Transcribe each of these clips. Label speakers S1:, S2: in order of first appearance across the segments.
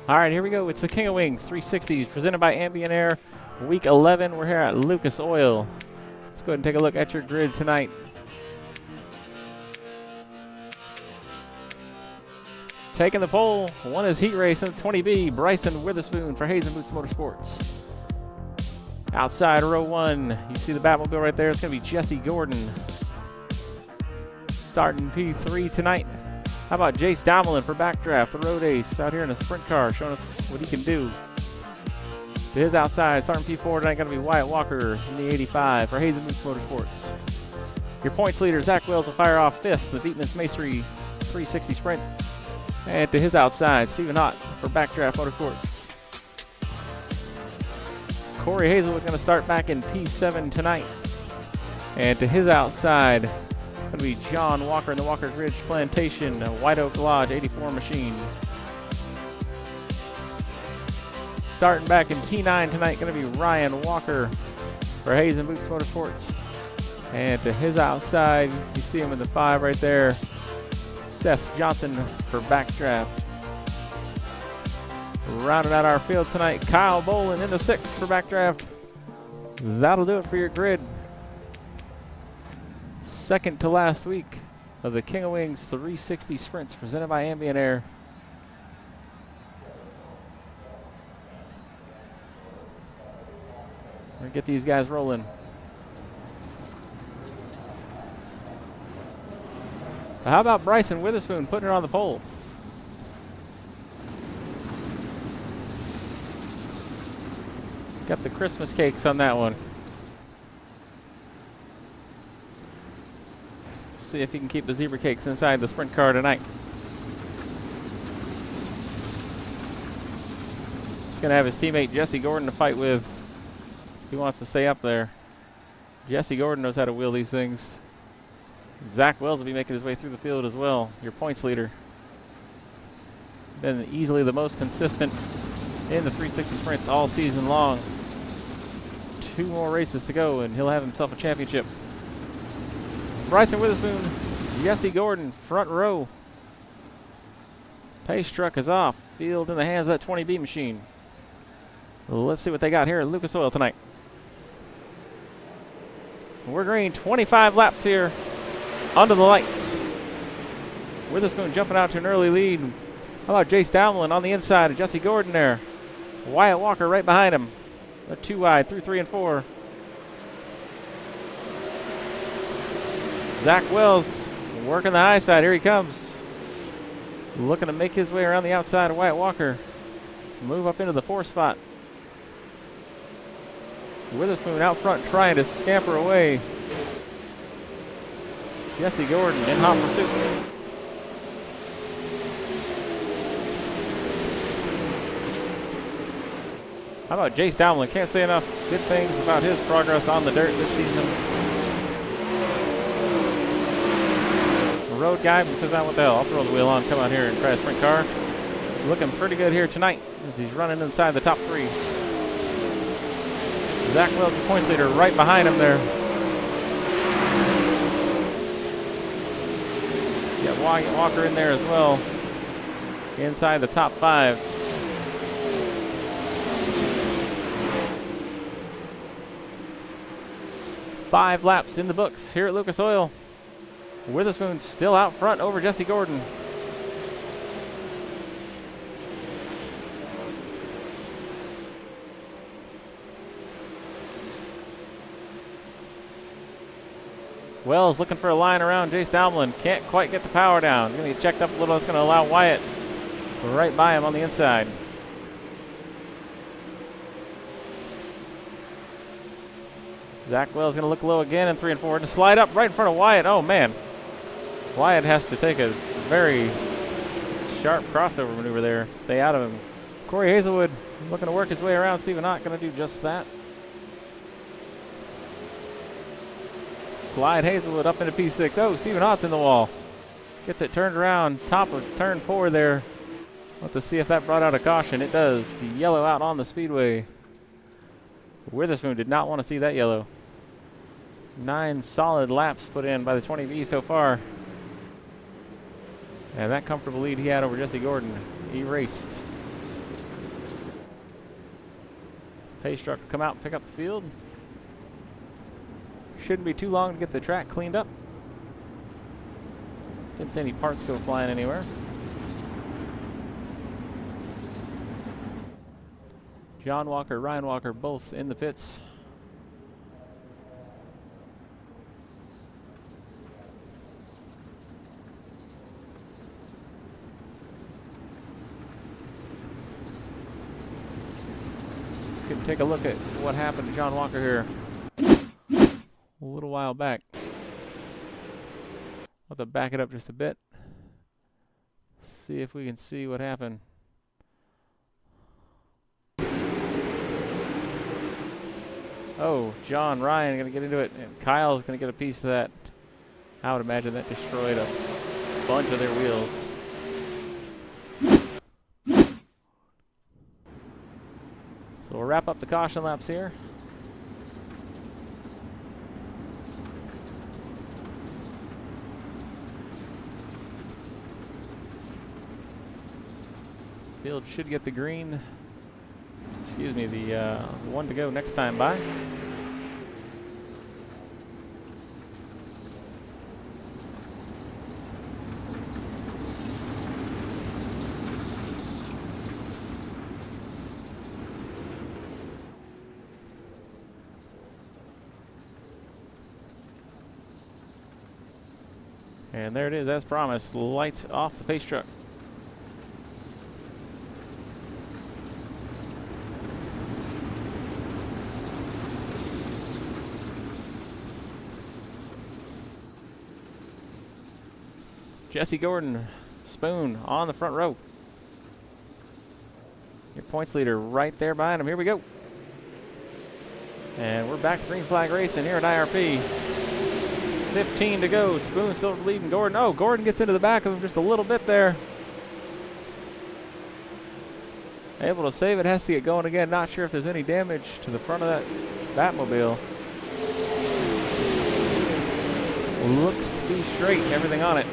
S1: All right, here we go. It's the King of Wings 360s presented by Ambient Air. Week 11, we're here at Lucas Oil. Let's go ahead and take a look at your grid tonight. Taking the pole, one is Heat Race in the 20B, Bryson Witherspoon for Hayes & Boots Motorsports. Outside row 1, you see the Batmobile right there. It's going to be Jesse Gordon. Starting P3 tonight. How about Jace Damelin for Backdraft, the road ace, out here in a sprint car, showing us what he can do. To his outside, starting P4 tonight, going to be Wyatt Walker in the 85 for Hayes & Boots Motorsports. Your points leader, Zach Wells, will fire off 5th, the Beatman's Masonry 360 Sprint. And to his outside, Stephen Ott for Backdraft Motorsports. Corey Hazelwood going to start back in P7 tonight. And to his outside, going to be John Walker in the Walker's Ridge Plantation, White Oak Lodge 84 machine. Starting back in P9 tonight, going to be Ryan Walker for Hayes & Boots Motorsports. And to his outside, you see him in the 5 right there, Seth Johnson for Backdraft. Rounding out our field tonight, Kyle Bolin in the 6 for Backdraft. That'll do it for your grid. Second to last week of the King of Wings 360 Sprints presented by Ambient Air. We're going to get these guys rolling. How about Bryson Witherspoon putting it on the pole? Got the Christmas cakes on that one. See if he can keep the zebra cakes inside the sprint car tonight. He's going to have his teammate Jesse Gordon to fight with. He wants to stay up there. Jesse Gordon knows how to wheel these things. Zach Wells will be making his way through the field as well, your points leader. Been easily the most consistent in the 360 sprints all season long. 2 more races to go and he'll have himself a championship. Bryson Witherspoon, Jesse Gordon, front row. Pace truck is off. Field in the hands of that 20B machine. Let's see what they got here at Lucas Oil tonight. We're green, 25 laps here under the lights. Witherspoon jumping out to an early lead. How about Jace Damelin on the inside of Jesse Gordon there. Wyatt Walker right behind him. They're 2 wide through 3 and 4. Zach Wells working the high side. Here he comes. Looking to make his way around the outside of Wyatt Walker. Move up into the 4 spot. Witherspoon out front trying to scamper away. Jesse Gordon in hot pursuit. How about Jace Damelin? Can't say enough good things about his progress on the dirt this season. Road guy, but says, what the hell, I'll throw the wheel on, come out here and try a sprint car. Looking pretty good here tonight as he's running inside the top 3. Zach Wells, the points leader, right behind him there. Got Wyatt Walker in there as well, inside the top 5. Five laps in the books here at Lucas Oil. Witherspoon still out front over Jesse Gordon. Wells looking for a line around Jace Damelin. Can't quite get the power down. Going to get checked up a little. That's going to allow Wyatt right by him on the inside. Zach Wells going to look low again in 3 and 4. To slide up right in front of Wyatt. Oh, man. Wyatt has to take a very sharp crossover maneuver there. Stay out of him. Corey Hazelwood looking to work his way around. Stephen Ott going to do just that. Slide Hazelwood up into P6. Oh, Stephen Ott's in the wall. Gets it turned around. Top of turn 4 there. We'll have to see if that brought out a caution. It does. Yellow out on the speedway. Witherspoon did not want to see that yellow. 9 solid laps put in by the 20B so far. And that comfortable lead he had over Jesse Gordon erased. Pace truck will come out and pick up the field. Shouldn't be too long to get the track cleaned up. Didn't see any parts go flying anywhere. John Walker, Ryan Walker, both in the pits. Can take a look at what happened to John Walker here a little while back. I'll have to back it up just a bit. See if we can see what happened. Oh, John, Ryan gonna get into it, and Kyle's gonna get a piece of that. I would imagine that destroyed a bunch of their wheels. So we'll wrap up the caution laps here. Field should get the green. Excuse me, the one to go next time by. And there it is, as promised. Lights off the pace truck. Jesse Gordon, Spoon on the front row. Your points leader right there behind him. Here we go. And we're back to green flag racing here at IRP. 15 to go. Spoon still leading Gordon. Oh, Gordon gets into the back of him just a little bit there. Able to save it. Has to get going again. Not sure if there's any damage to the front of that Batmobile. Looks to be straight. Everything on it.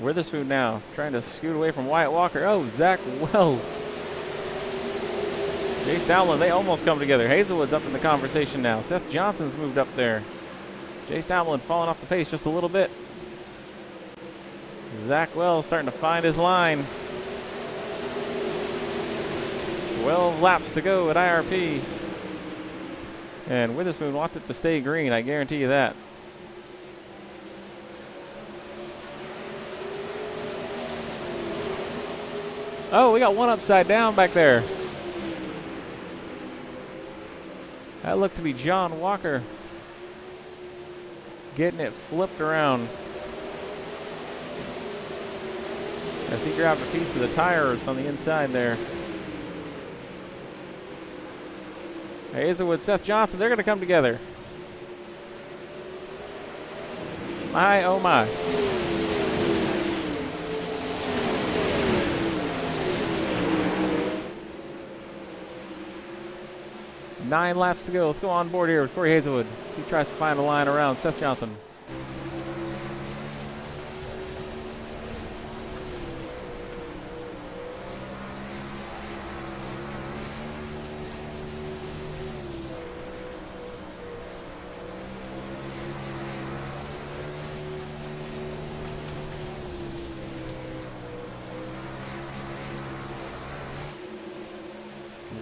S1: Witherspoon now trying to scoot away from Wyatt Walker. Oh, Zach Wells. Chase Dowland, they almost come together. Hazelwood's up in the conversation now. Seth Johnson's moved up there. Chase Dowland falling off the pace just a little bit. Zach Wells starting to find his line. 12 laps to go at IRP. And Witherspoon wants it to stay green, I guarantee you that. Oh, we got one upside down back there. That looked to be John Walker getting it flipped around as he grabbed a piece of the tires on the inside there. Hazelwood, Seth Johnson, they're going to come together. My, oh my. Nine laps to go. Let's go on board here with Corey Hazelwood. He tries to find a line around Seth Johnson.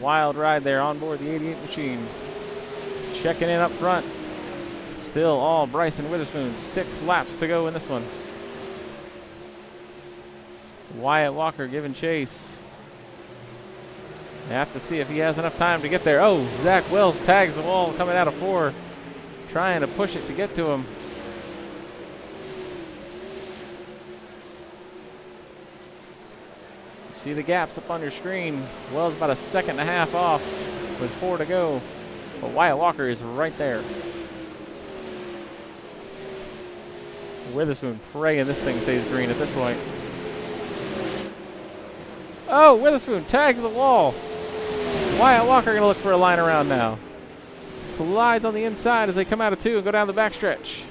S1: Wild ride there on board the 88 machine. Checking in up front. Still all Bryson Witherspoon. 6 laps to go in this one. Wyatt Walker giving chase. They have to see if he has enough time to get there. Oh, Zach Wells tags the wall coming out of 4. Trying to push it to get to him. See the gaps up on your screen. Wells about a second and a half off with 4 to go. But Wyatt Walker is right there. Witherspoon praying this thing stays green at this point. Oh, Witherspoon tags the wall. Wyatt Walker going to look for a line around now. Slides on the inside as they come out of 2 and go down the backstretch.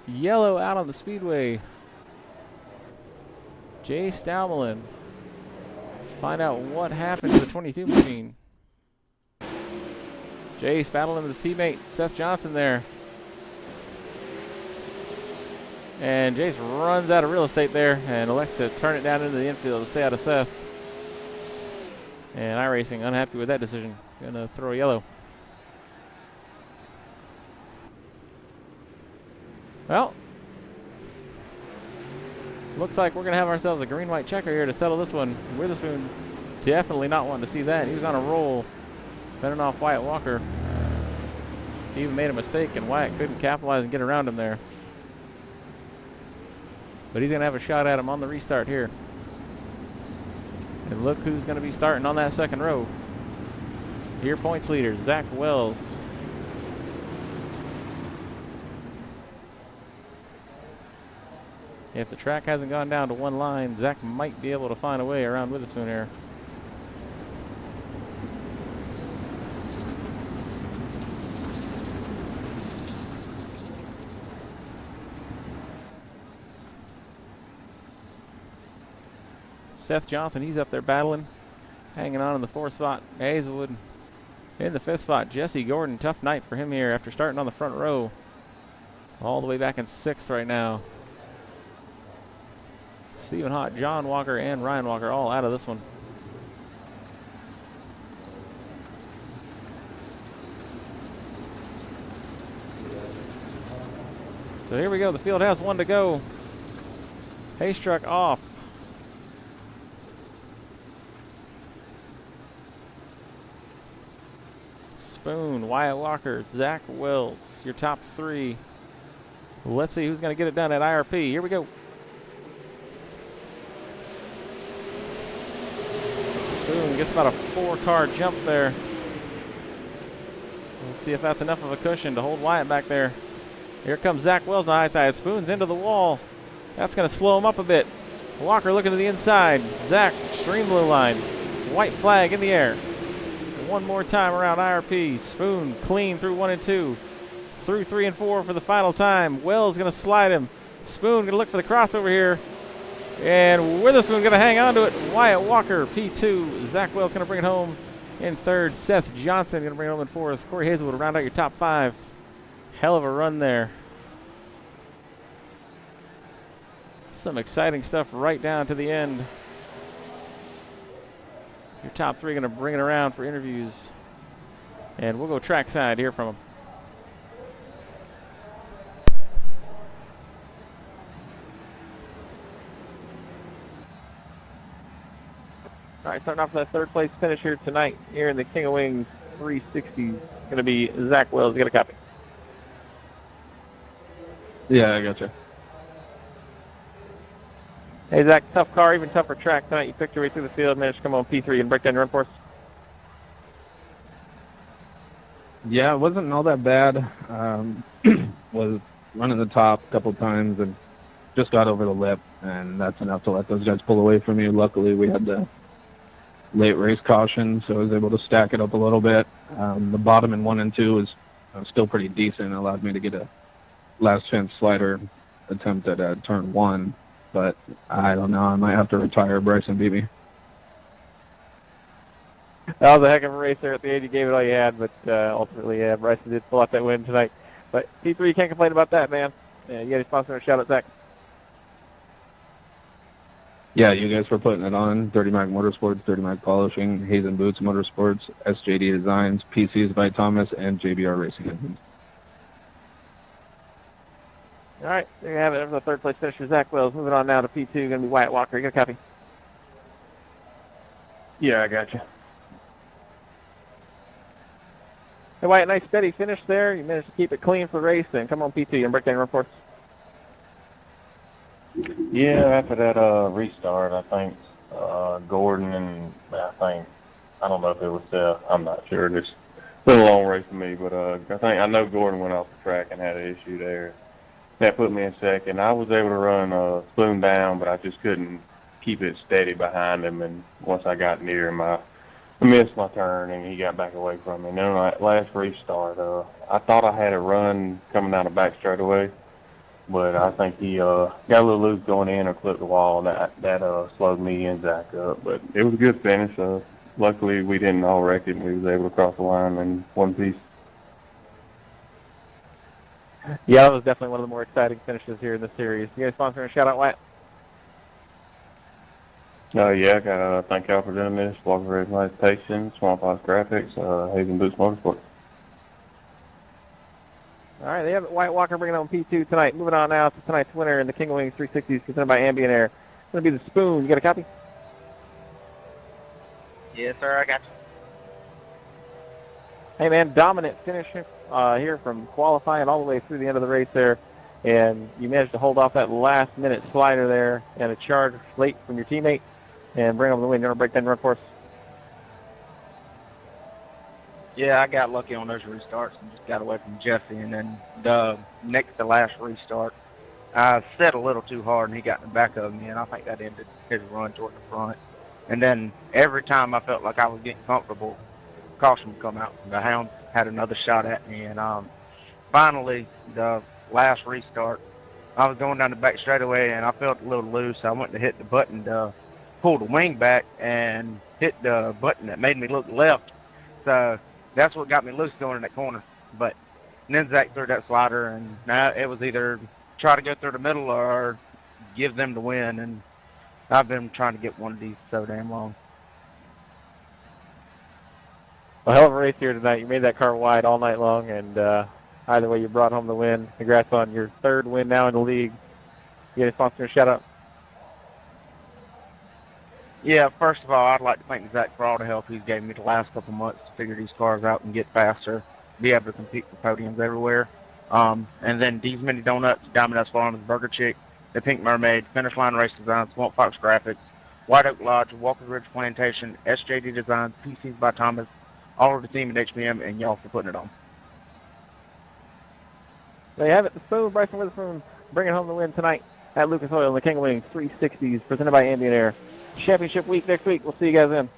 S1: Yellow out on the speedway. Jace Dowmelin find out what happened to the 22 machine. Jace battling with his teammate Seth Johnson there. And Jace runs out of real estate there and elects to turn it down into the infield to stay out of Seth. And iRacing unhappy with that decision. Gonna throw a yellow. Well, looks like we're gonna have ourselves a green-white checker here to settle this one. Witherspoon definitely not wanting to see that. He was on a roll, fending off Wyatt Walker. He even made a mistake, and Wyatt couldn't capitalize and get around him there. But he's gonna have a shot at him on the restart here. And look who's gonna be starting on that second row. Your points leader, Zach Wells. If the track hasn't gone down to one line, Zach might be able to find a way around Witherspoon here. Seth Johnson, he's up there battling, hanging on in the 4th spot. Hazelwood in the 5th spot. Jesse Gordon, tough night for him here after starting on the front row. All the way back in 6th right now. Stephen Hott, John Walker, and Ryan Walker all out of this one. So here we go. The field has one to go. Haystruck off. Spoon, Wyatt Walker, Zach Wells, your top 3. Let's see who's going to get it done at IRP. Here we go. Spoon gets about a 4-car jump there. We'll see if that's enough of a cushion to hold Wyatt back there. Here comes Zach Wells on the high side. Spoon's into the wall. That's going to slow him up a bit. Walker looking to the inside. Zach, extreme blue line. White flag in the air. One more time around IRP. Spoon clean through 1 and 2. Through 3 and 4 for the final time. Wells going to slide him. Spoon going to look for the crossover here. And Witherspoon going to hang on to it. Wyatt Walker, P2. Zach Wells going to bring it home in 3rd. Seth Johnson going to bring it home in 4th. Corey Hazelwood will round out your top 5. Hell of a run there. Some exciting stuff right down to the end. Your top 3 going to bring it around for interviews. And we'll go trackside here from them.
S2: All right, starting off with that 3rd place finish here tonight, here in the King of Wings 360's, going to be Zach Wells. You got a copy?
S3: Yeah, I gotcha.
S2: Hey, Zach, tough car, even tougher track tonight. You picked your way through the field, managed to come on P3 and break down your run for us.
S3: Yeah, it wasn't all that bad. Was running the top a couple times and just got over the lip, and that's enough to let those guys pull away from me. Luckily, we had the late race caution, so I was able to stack it up a little bit. The bottom in 1 and 2 was still pretty decent. It allowed me to get a last chance slider attempt at turn 1, but I don't know. I might have to retire. Bryson beat me.
S2: That was a heck of a race there at the end. You gave it all you had, but ultimately, Bryson did pull out that win tonight. But P3, you can't complain about that, man. Yeah, you got a sponsor and a shout out, Zach.
S3: Yeah, you guys for putting it on. 30 Mac Motorsports, 30 Mac Polishing, Hazen Boots Motorsports, SJD Designs, PCs by Thomas, and JBR Racing.
S2: All right, there you have it. There's the 3rd place finisher, Zach Wells. Moving on now to P2, going to be Wyatt Walker. You got a copy?
S3: Yeah, I gotcha.
S2: Hey, Wyatt, nice steady finish there. You managed to keep it clean for the race, and come on P2. You're going to break down your reports.
S4: Yeah, after that restart, I think Gordon and I don't know if it was Seth. I'm not sure. It's been a long race for me, but I know Gordon went off the track and had an issue there. That put me in second. I was able to run Spoon down, but I just couldn't keep it steady behind him. And once I got near him, I missed my turn, and he got back away from me. And then last restart, I thought I had a run coming down the back straightaway. but I think he got a little loose going in or clipped the wall, and that slowed me and Zach up. But it was a good finish. Luckily, we didn't all wreck it, and we was able to cross the line in one piece.
S2: Yeah, that was definitely one of the more exciting finishes here in the series. You guys sponsor a shout out, Wyatt?
S4: Yeah, I got to thank y'all for doing this. Walker Red Meditation, Swamp House Graphics, Hazen Boots Motorsports.
S2: All right, they have Wyatt Walker bringing home P2 tonight. Moving on now to tonight's winner in the King of Wings 360s presented by Ambient Air. It's going to be the Spoon. You got a copy?
S5: Yes, sir, I got you.
S2: Hey, man, dominant finish here from qualifying all the way through the end of the race there. And you managed to hold off that last-minute slider there and a charge late from your teammate and bring home the win. You want to break that run for us?
S5: Yeah, I got lucky on those restarts and just got away from Jesse. And then the next to last restart, I set a little too hard, and he got in the back of me, and I think that ended his run toward the front. And then every time I felt like I was getting comfortable, caution would come out. The Hound had another shot at me, and finally, the last restart, I was going down the back straightaway, and I felt a little loose. I went to hit the button to pull the wing back and hit the button that made me look left. So that's what got me loose going in that corner. But then Zach threw that slider, and now it was either try to go through the middle or give them the win. And I've been trying to get one of these so damn long.
S2: A hell of a race here tonight. You made that car wide all night long, and either way, you brought home the win. Congrats on your third win now in the league. You get a sponsor a shout-out?
S5: Yeah, first of all, I'd like to thank Zach for all the help he's given me the last couple months to figure these cars out and get faster, be able to compete for podiums everywhere. And then These Many Donuts, Diamond S. Farms, Burger Chick, The Pink Mermaid, Finish Line Race Design, Swamp Fox Graphics, White Oak Lodge, Walker Ridge Plantation, SJD Designs, PCs by Thomas, all of the team at HPM, and y'all for putting it on.
S2: There you have it. The Spoon, Bryson Witherspoon, bringing home the win tonight at Lucas Oil in the King of Wings 360s, presented by Ambient Air. Championship week next week. We'll see you guys then.